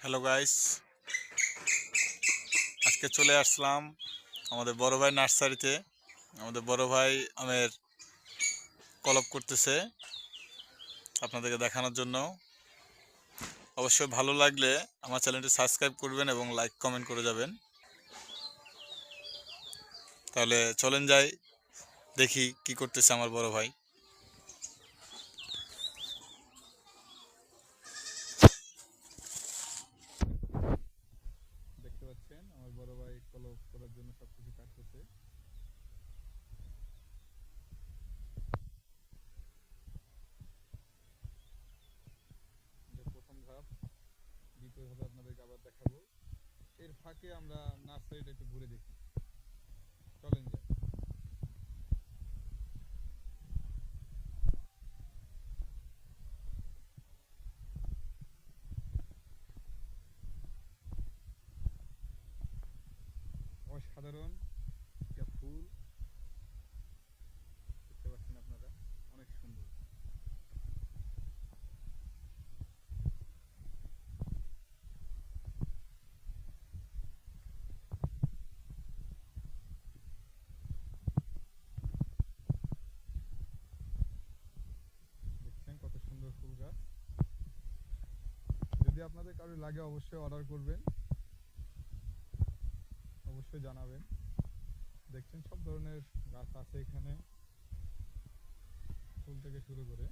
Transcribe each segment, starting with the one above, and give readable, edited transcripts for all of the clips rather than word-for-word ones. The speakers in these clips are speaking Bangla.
হ্যালো গাইস, আজকে চলে আসলাম আমাদের বড় ভাই নার্সারিতে। আমাদের বড় ভাই আমের কলপ করতেছে আপনাদেরকে দেখানোর জন্য। অবশ্যই ভালো লাগলে আমার চ্যানেলটি সাবস্ক্রাইব করবেন এবং লাইক কমেন্ট করে যাবেন। তাহলে চলেন যাই, দেখি কি করতেছে আমার বড় ভাই। দেখতে পাচ্ছেন আমার বড় ভাই কলপ করার জন্য সবকিছু কাটতেছে। প্রথম ধাপ, দ্বিতীয় ধাপে আপনাদেরকে আবার দেখাবো। এর ফাঁকে আমরা নার্সারিটা একটু ঘুরে দেখি। চলেন যাই। অসাধারণ একটা ফুল দেখতে পাচ্ছেন আপনারা, অনেক সুন্দর। দেখছেন কত সুন্দর ফুল গাছ। যদি আপনাদের কারো লাগে অবশ্যই অর্ডার করবেন, অবশ্যই জানাবেন। দেখছেন সব ধরনের গাছ আছে এখানে, ফুল থেকে শুরু করে।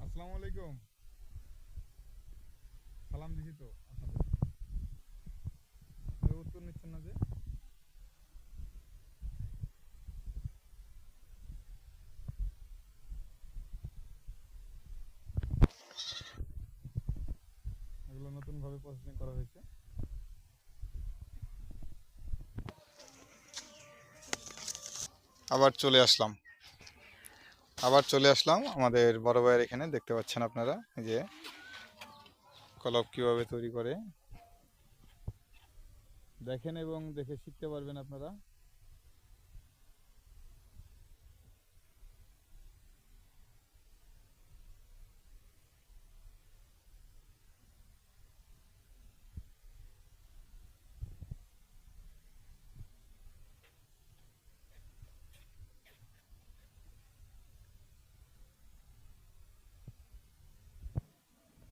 আসসালামু আলাইকুম, সালাম দিছি তো আপনাদের। উত্তর নিচ্ছেন না যে? এগুলো নতুন ভাবে প্রসেসিং করা হয়েছে। আবার চলে আসলাম আমাদের বড় ভাইয়ের এখানে। দেখতে পাচ্ছেন আপনারা এই যে কলপ কিভাবে তৈরি করে, দেখেন এবং দেখে শিখতে পারবেন আপনারা।